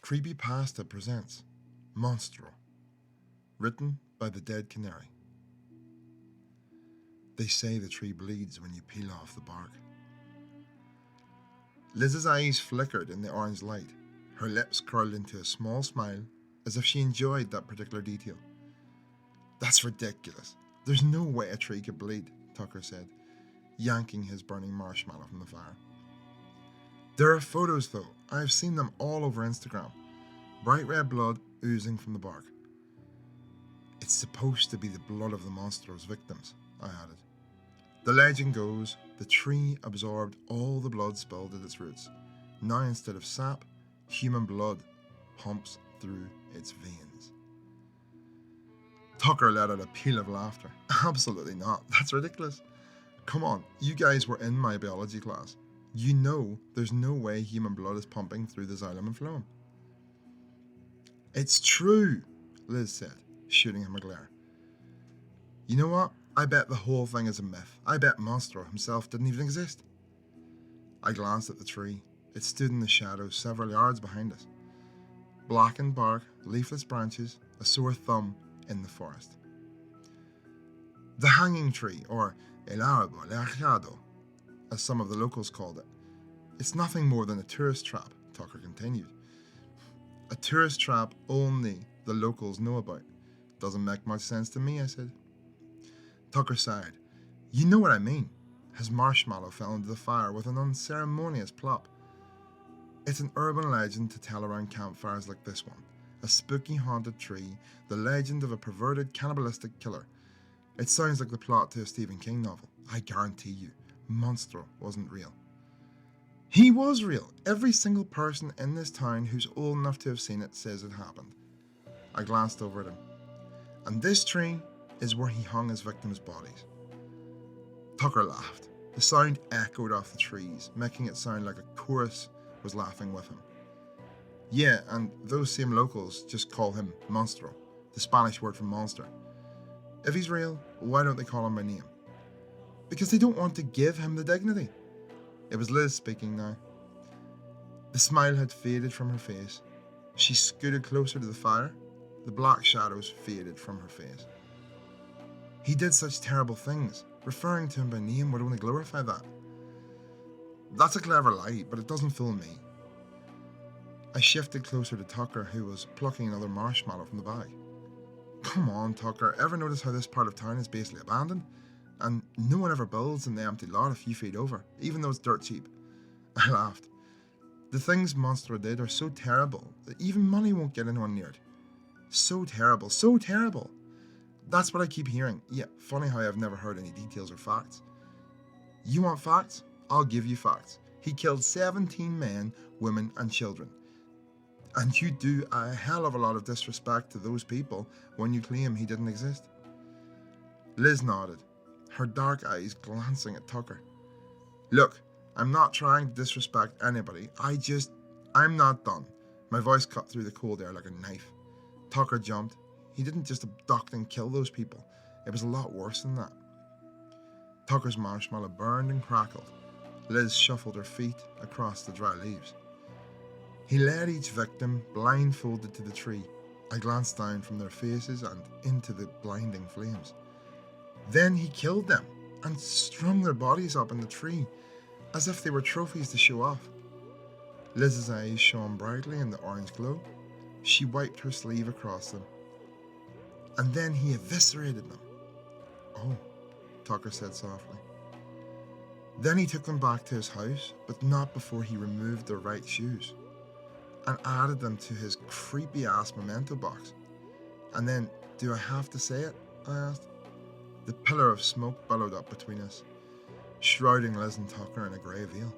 Creepypasta presents Monstruo, written by the dead canary. They say the tree bleeds when you peel off the bark. Liz's eyes flickered in the orange light. Her lips curled into a small smile, as if she enjoyed that particular detail. That's ridiculous. There's no way a tree could bleed, Tucker said, yanking his burning marshmallow from the fire. There are photos, though. I've seen them all over Instagram. Bright red blood oozing from the bark. It's supposed to be the blood of the Monstro's victims, I added. The legend goes, the tree absorbed all the blood spilled at its roots. Now instead of sap, human blood pumps through its veins. Tucker let out a peal of laughter. Absolutely not. That's ridiculous. Come on, you guys were in my biology class. You know there's no way human blood is pumping through the xylem and phloem. It's true, Liz said, shooting him a glare. You know what? I bet the whole thing is a myth. I bet Monstruo himself didn't even exist. I glanced at the tree. It stood in the shadows several yards behind us. Blackened bark, leafless branches, a sore thumb in the forest. The hanging tree, or el árbol ahorcado, as some of the locals called it. It's nothing more than a tourist trap, Tucker continued. A tourist trap only the locals know about. Doesn't make much sense to me, I said. Tucker sighed. You know what I mean. His marshmallow fell into the fire with an unceremonious plop. It's an urban legend to tell around campfires like this one. A spooky haunted tree, the legend of a perverted cannibalistic killer. It sounds like the plot to a Stephen King novel. I guarantee you, Monstruo wasn't real. He was real. Every single person in this town who's old enough to have seen it says it happened. I glanced over at him. And this tree is where he hung his victims' bodies. Tucker laughed. The sound echoed off the trees, making it sound like a chorus was laughing with him. Yeah, and those same locals just call him Monstruo, the Spanish word for monster. If he's real, why don't they call him by name? Because they don't want to give him the dignity. It was Liz speaking now. The smile had faded from her face. She scooted closer to the fire. The black shadows faded from her face. He did such terrible things. Referring to him by name would only glorify that. That's a clever lie, but it doesn't fool me. I shifted closer to Tucker, who was plucking another marshmallow from the bag. Come on, Tucker. Ever notice how this part of town is basically abandoned? And no one ever builds in the empty lot a few feet over, even though it's dirt cheap. I laughed. The things Monstruo did are so terrible that even money won't get anyone near it. So terrible, so terrible. That's what I keep hearing. Yeah, funny how I've never heard any details or facts. You want facts? I'll give you facts. He killed 17 men, women, and children. And you do a hell of a lot of disrespect to those people when you claim he didn't exist. Liz nodded, her dark eyes glancing at Tucker. Look, I'm not trying to disrespect anybody. I'm not done. My voice cut through the cold air like a knife. Tucker jumped. He didn't just abduct and kill those people. It was a lot worse than that. Tucker's marshmallow burned and crackled. Liz shuffled her feet across the dry leaves. He led each victim blindfolded to the tree. I glanced down from their faces and into the blinding flames. Then he killed them and strung their bodies up in the tree as if they were trophies to show off. Liz's eyes shone brightly in the orange glow. She wiped her sleeve across them. And then he eviscerated them. Oh, Tucker said softly. Then he took them back to his house, but not before he removed their right shoes and added them to his creepy-ass memento box. And then, do I have to say it? I asked. The pillar of smoke billowed up between us, shrouding Liz and Tucker in a grey veil.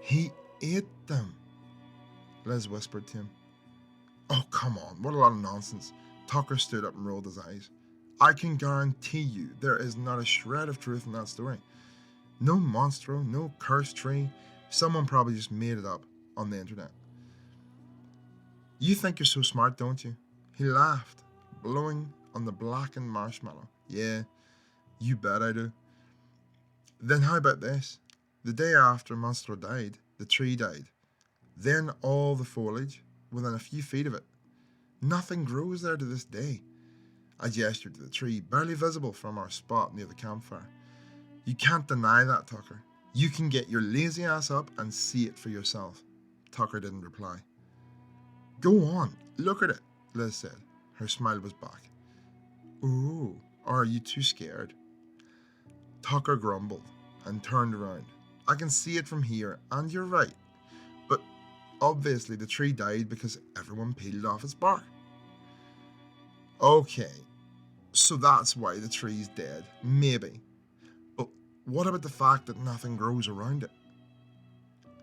He ate them, Liz whispered to him. Oh, come on, what a lot of nonsense. Tucker stood up and rolled his eyes. I can guarantee you there is not a shred of truth in that story. No Monstruo, no cursed tree. Someone probably just made it up on the internet. You think you're so smart, don't you? He laughed, blowing on the blackened marshmallow. Yeah, you bet I do. Then how about this? The day after Monstruo died, the tree died. Then all the foliage, within a few feet of it. Nothing grows there to this day. I gestured to the tree, barely visible from our spot near the campfire. You can't deny that, Tucker. You can get your lazy ass up and see it for yourself. Tucker didn't reply. Go on, look at it, Liz said. Her smile was back. Ooh, are you too scared? Tucker grumbled and turned around. I can see it from here, and you're right. But obviously the tree died because everyone peeled off its bark. Okay, so that's why the tree's dead. Maybe. But what about the fact that nothing grows around it?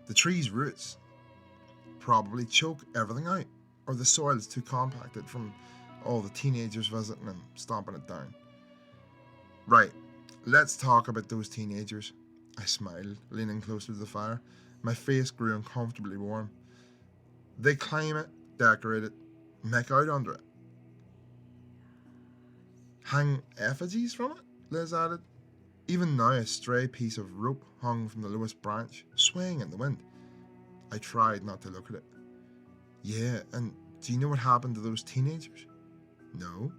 The tree's roots probably choke everything out, or the soil's too compacted from all the teenagers visiting and stomping it down. Right, let's talk about those teenagers. I smiled, leaning closer to the fire. My face grew uncomfortably warm. They climb it, decorate it, make out under it. Hang effigies from it? Liz added. Even now, a stray piece of rope hung from the lowest branch, swaying in the wind. I tried not to look at it. Yeah, and do you know what happened to those teenagers? No.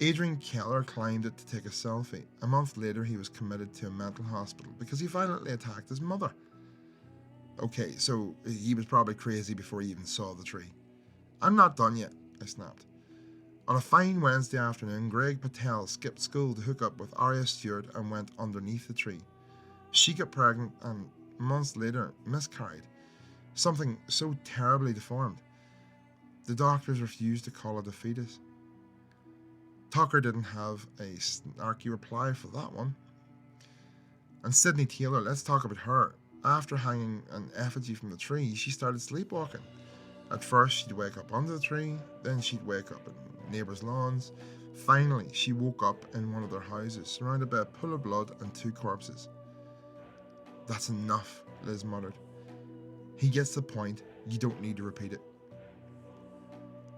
Adrian Keller climbed it to take a selfie. A month later, he was committed to a mental hospital because he violently attacked his mother. Okay, so he was probably crazy before he even saw the tree. I'm not done yet, I snapped. On a fine Wednesday afternoon, Greg Patel skipped school to hook up with Arya Stewart and went underneath the tree. She got pregnant and months later miscarried. Something so terribly deformed. The doctors refused to call it a fetus. Tucker didn't have a snarky reply for that one. And Sydney Taylor, let's talk about her. After hanging an effigy from the tree, she started sleepwalking. At first, she'd wake up under the tree, then she'd wake up in neighbours' lawns. Finally, she woke up in one of their houses, surrounded by a pool of blood and 2 corpses. That's enough, Liz muttered. He gets the point, you don't need to repeat it.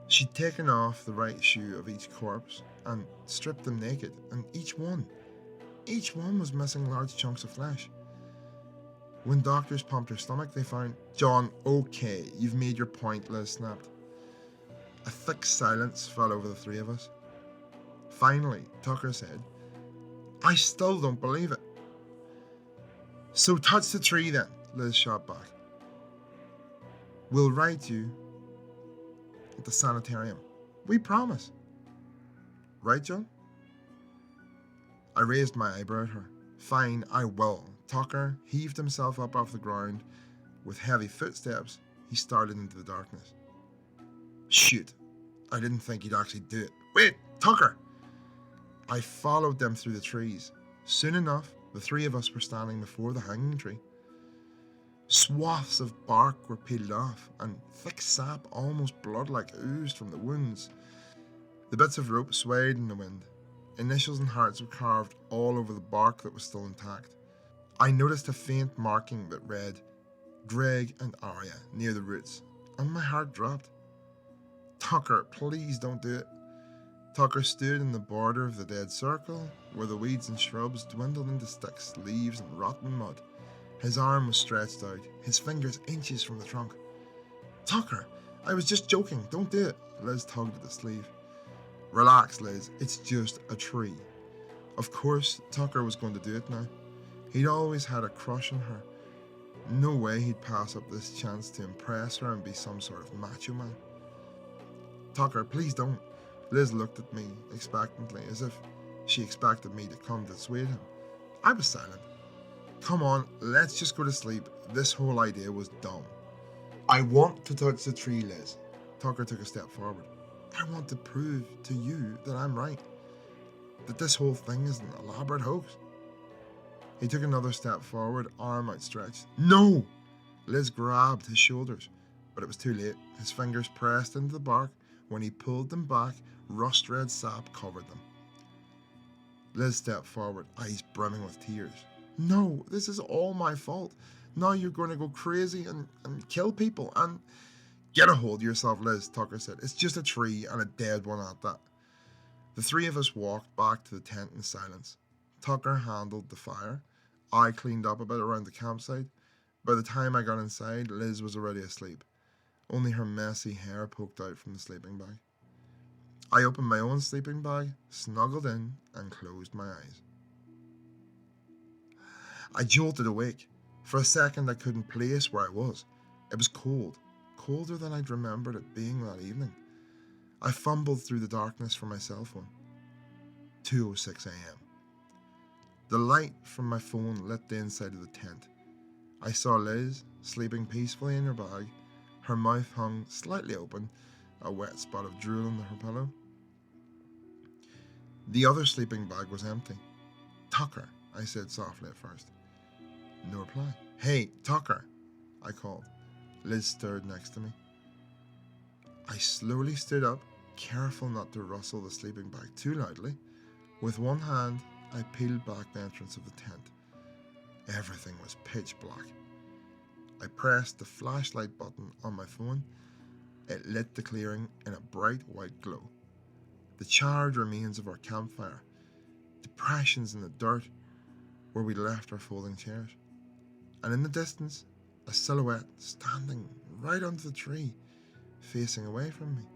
She'd taken off the right shoe of each corpse and stripped them naked, and each one was missing large chunks of flesh. When doctors pumped her stomach, they found... John, okay, you've made your point, Liz snapped. A thick silence fell over the 3 of us. Finally, Tucker said, I still don't believe it. So touch the tree then, Liz shot back. We'll write you at the sanitarium. We promise. Right, John? I raised my eyebrow at her. Fine, I will. Tucker heaved himself up off the ground. With heavy footsteps, he started into the darkness. Shoot, I didn't think he'd actually do it. Wait, Tucker! I followed them through the trees. Soon enough, the 3 of us were standing before the hanging tree. Swaths of bark were peeled off, and thick sap, almost blood-like, oozed from the wounds. The bits of rope swayed in the wind. Initials and hearts were carved all over the bark that was still intact. I noticed a faint marking that read, Greg and Arya, near the roots, and my heart dropped. Tucker, please don't do it. Tucker stood in the border of the dead circle, where the weeds and shrubs dwindled into sticks, leaves, and rotten mud. His arm was stretched out, his fingers inches from the trunk. Tucker, I was just joking, don't do it. Liz tugged at the sleeve. Relax, Liz, it's just a tree. Of course, Tucker was going to do it now. He'd always had a crush on her. No way he'd pass up this chance to impress her and be some sort of macho man. Tucker, please don't. Liz looked at me expectantly, as if she expected me to come to dissuade him. I was silent. Come on, let's just go to sleep. This whole idea was dumb. I want to touch the tree, Liz. Tucker took a step forward. I want to prove to you that I'm right. That this whole thing is an elaborate hoax. He took another step forward, arm outstretched. No! Liz grabbed his shoulders, but it was too late. His fingers pressed into the bark. When he pulled them back, rust-red sap covered them. Liz stepped forward, eyes brimming with tears. No, this is all my fault. Now you're going to go crazy and kill people and... Get a hold of yourself, Liz, Tucker said. It's just a tree and a dead one at that. The 3 of us walked back to the tent in silence. Tucker handled the fire. I cleaned up a bit around the campsite. By the time I got inside, Liz was already asleep. Only her messy hair poked out from the sleeping bag. I opened my own sleeping bag, snuggled in, and closed my eyes. I jolted awake. For a second, I couldn't place where I was. It was cold, colder than I'd remembered it being that evening. I fumbled through the darkness for my cell phone. 2:06 a.m. The light from my phone lit the inside of the tent. I saw Liz sleeping peacefully in her bag. Her mouth hung slightly open, a wet spot of drool under her pillow. The other sleeping bag was empty. "Tucker," I said softly at first. No reply. "Hey, Tucker," I called. Liz stirred next to me. I slowly stood up, careful not to rustle the sleeping bag too loudly. With one hand, I peeled back the entrance of the tent. Everything was pitch black. I pressed the flashlight button on my phone. It lit the clearing in a bright white glow. The charred remains of our campfire, depressions in the dirt where we left our folding chairs. And in the distance, a silhouette standing right under the tree, facing away from me.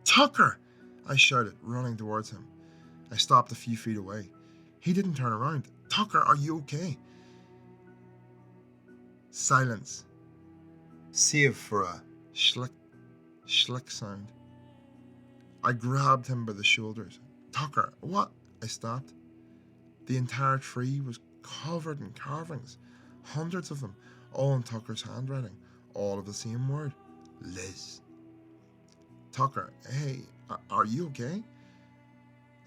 "Tucker!" I shouted, running towards him. I stopped a few feet away. He didn't turn around. "Tucker, are you okay?" Silence, save for a schlick, schlick sound. I grabbed him by the shoulders. "Tucker, what?" I stopped. The entire tree was covered in carvings, hundreds of them, all in Tucker's handwriting, all of the same word: Liz. "Tucker, hey, are you okay?"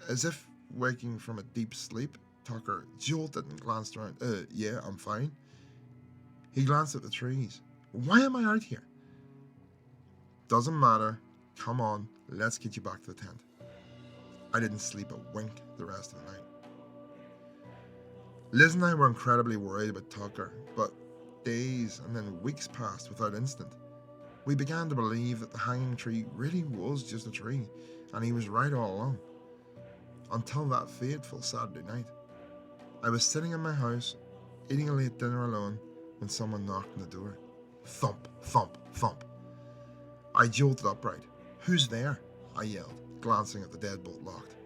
As if waking from a deep sleep, Tucker jolted and glanced around. Yeah, I'm fine." He glanced at the trees. "Why am I out here?" "Doesn't matter. Come on, let's get you back to the tent." I didn't sleep a wink the rest of the night. Liz and I were incredibly worried about Tucker, but days and then weeks passed without incident. We began to believe that the hanging tree really was just a tree, and he was right all along. Until that fateful Saturday night. I was sitting in my house, eating a late dinner alone, when someone knocked on the door. Thump, thump, thump. I jolted upright. "Who's there?" I yelled, glancing at the deadbolt locked.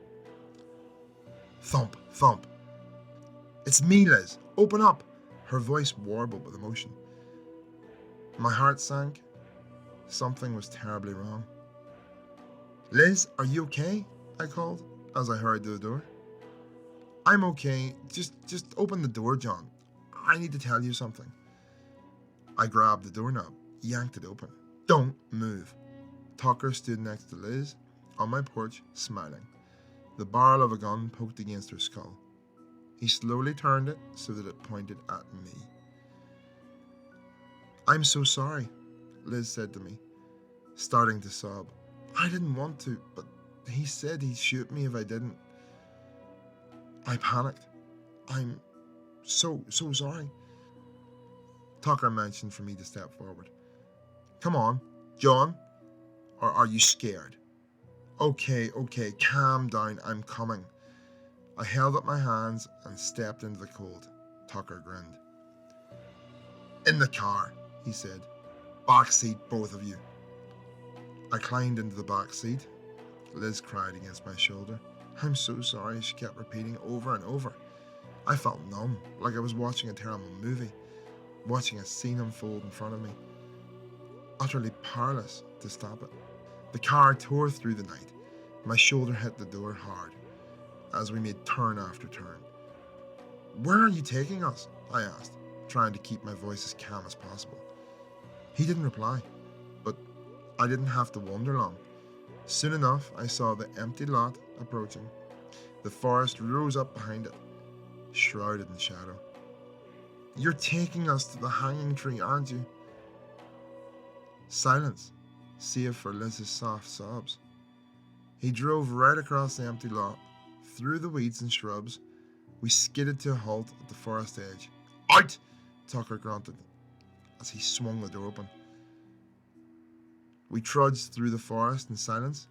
Thump, thump. "It's me, Liz. Open up." Her voice warbled with emotion. My heart sank. Something was terribly wrong. "Liz, are you okay?" I called as I hurried to the door. "I'm okay. Just open the door, John. I need to tell you something." I grabbed the doorknob, yanked it open. "Don't move." Tucker stood next to Liz on my porch, smiling. The barrel of a gun poked against her skull. He slowly turned it so that it pointed at me. "I'm so sorry," Liz said to me, starting to sob. "I didn't want to, but he said he'd shoot me if I didn't." I panicked. "I'm so sorry." Tucker motioned for me to step forward. "Come on, John. Or are you scared?" Okay, calm down, I'm coming." I held up my hands and stepped into the cold. Tucker grinned. "In the car," he said. "Back seat, both of you." I climbed into the back seat. Liz cried against my shoulder. "I'm so sorry," she kept repeating over and over. I felt numb, like I was watching a terrible movie, watching a scene unfold in front of me, utterly powerless to stop it. The car tore through the night. My shoulder hit the door hard as we made turn after turn. "Where are you taking us?" I asked, trying to keep my voice as calm as possible. He didn't reply, but I didn't have to wonder long. Soon enough, I saw the empty lot approaching. The forest rose up behind it, shrouded in shadow. "You're taking us to the hanging tree, aren't you?" Silence, save for Liz's soft sobs. He drove right across the empty lot, through the weeds and shrubs. We skidded to a halt at the forest edge. "Out!" Tucker grunted as he swung the door open. We trudged through the forest in silence.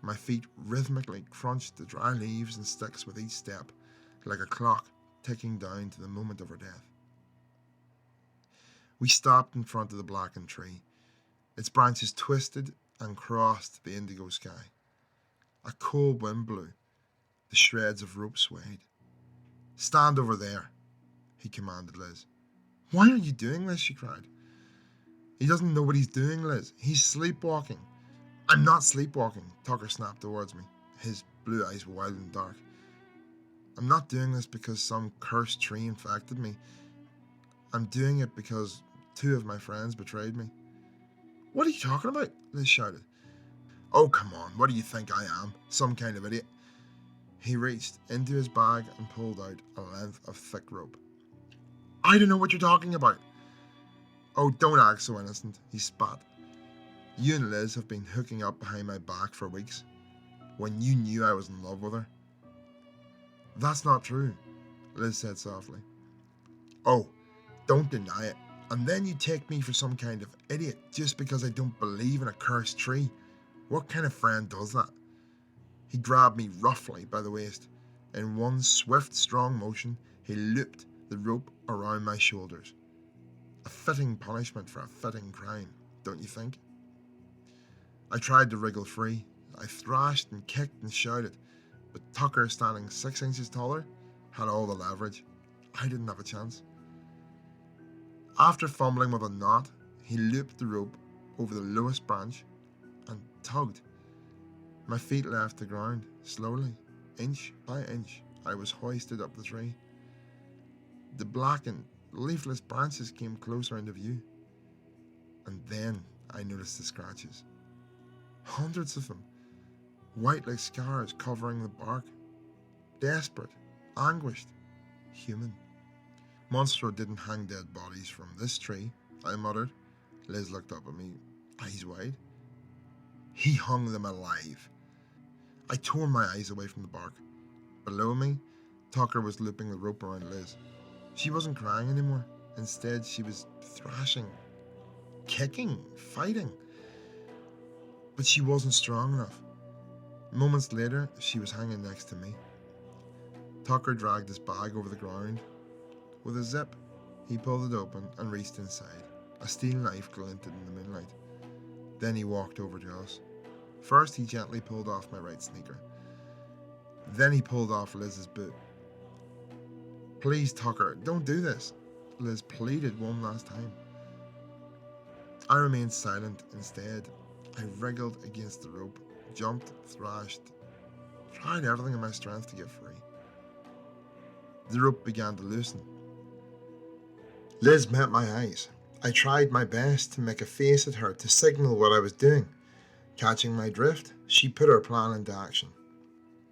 My feet rhythmically crunched the dry leaves and sticks with each step, like a clock ticking down to the moment of our death. We stopped in front of the blackened tree. Its branches twisted and crossed the indigo sky. A cold wind blew. The shreds of rope swayed. "Stand over there," he commanded Liz. "Why are you doing this?" she cried. "He doesn't know what he's doing, Liz. He's sleepwalking." "I'm not sleepwalking," Tucker snapped towards me, his blue eyes wild and dark. "I'm not doing this because some cursed tree infected me. I'm doing it because 2 of my friends betrayed me." "What are you talking about?" Liz shouted. "Oh, come on, what do you think I am? Some kind of idiot?" He reached into his bag and pulled out a length of thick rope. "I don't know what you're talking about." "Oh, don't act so innocent," he spat. "You and Liz have been hooking up behind my back for weeks, when you knew I was in love with her." "That's not true," Liz said softly. "Oh, don't deny it. And then you take me for some kind of idiot just because I don't believe in a cursed tree. What kind of friend does that?" He grabbed me roughly by the waist. In one swift, strong motion, he looped the rope around my shoulders. A fitting punishment for a fitting crime, don't you think? I tried to wriggle free. I thrashed and kicked and shouted, but Tucker, standing 6 inches taller, had all the leverage. I didn't have a chance. After fumbling with a knot, he looped the rope over the lowest branch and tugged. My feet left the ground. Slowly, inch by inch, I was hoisted up the tree. The blackened, leafless branches came closer into view. And then I noticed the scratches. Hundreds of them, white like scars covering the bark. Desperate, anguished, human. "Monstruo didn't hang dead bodies from this tree," I muttered. Liz looked up at me, eyes wide. "He hung them alive." I tore my eyes away from the bark. Below me, Tucker was looping the rope around Liz. She wasn't crying anymore. Instead, she was thrashing, kicking, fighting. But she wasn't strong enough. Moments later, she was hanging next to me. Tucker dragged his bag over the ground. With a zip, he pulled it open and reached inside. A steel knife glinted in the moonlight. Then he walked over to us. First, he gently pulled off my right sneaker. Then he pulled off Liz's boot. "Please, Tucker, don't do this," Liz pleaded one last time. I remained silent instead. I wriggled against the rope, jumped, thrashed, tried everything in my strength to get free. The rope began to loosen. Liz met my eyes. I tried my best to make a face at her to signal what I was doing. Catching my drift, she put her plan into action.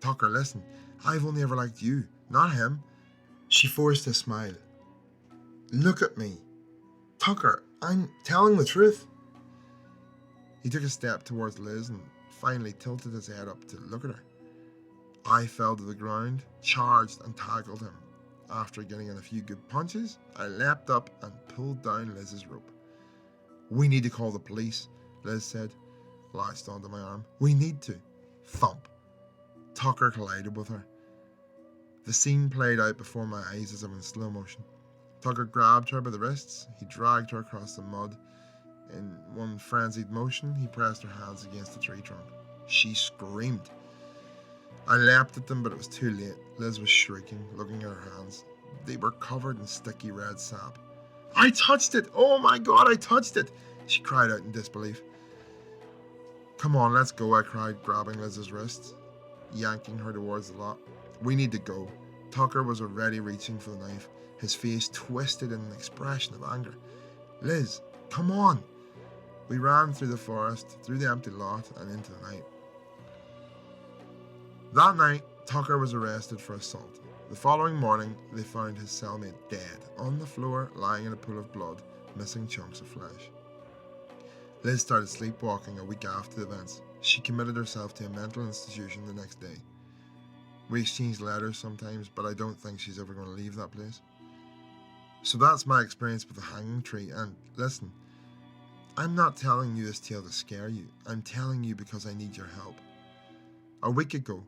"Tucker, listen, I've only ever liked you, not him." She forced a smile. "Look at me. Tucker, I'm telling the truth." He took a step towards Liz and finally tilted his head up to look at her. I fell to the ground, charged and tackled him. After getting in a few good punches, I leapt up and pulled down Liz's rope. "We need to call the police," Liz said, latched onto my arm. "We need to." Thump. Tucker collided with her. The scene played out before my eyes as if in slow motion. Tucker grabbed her by the wrists. He dragged her across the mud. In one frenzied motion, he pressed her hands against the tree trunk. She screamed. I leapt at them, but it was too late. Liz was shrieking, looking at her hands. They were covered in sticky red sap. "I touched it! Oh my God, I touched it!" she cried out in disbelief. "Come on, let's go," I cried, grabbing Liz's wrists, yanking her towards the lot. "We need to go." Tucker was already reaching for the knife, his face twisted in an expression of anger. "Liz, come on!" We ran through the forest, through the empty lot, and into the night. That night, Tucker was arrested for assault. The following morning, they found his cellmate dead, on the floor, lying in a pool of blood, missing chunks of flesh. Liz started sleepwalking a week after the events. She committed herself to a mental institution the next day. We exchanged letters sometimes, but I don't think she's ever going to leave that place. So that's my experience with the hanging tree, and listen, I'm not telling you this tale to scare you. I'm telling you because I need your help. A week ago,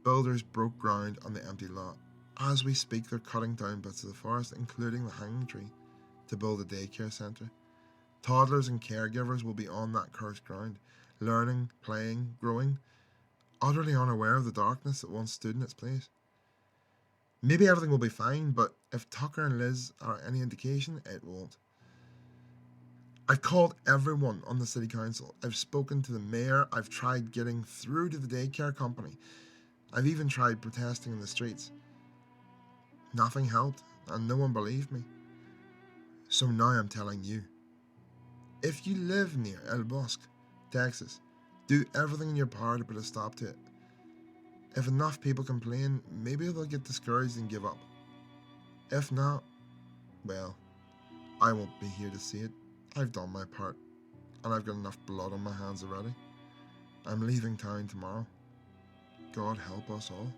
builders broke ground on the empty lot. As we speak, they're cutting down bits of the forest, including the hanging tree, to build a daycare centre. Toddlers and caregivers will be on that cursed ground, learning, playing, growing, utterly unaware of the darkness that once stood in its place. Maybe everything will be fine, but if Tucker and Liz are any indication, it won't. I've called everyone on the city council. I've spoken to the mayor. I've tried getting through to the daycare company. I've even tried protesting in the streets. Nothing helped, and no one believed me. So now I'm telling you. If you live near El Bosque, Texas, do everything in your power to put a stop to it. If enough people complain, maybe they'll get discouraged and give up. If not, well, I won't be here to see it. I've done my part, and I've got enough blood on my hands already. I'm leaving town tomorrow. God help us all.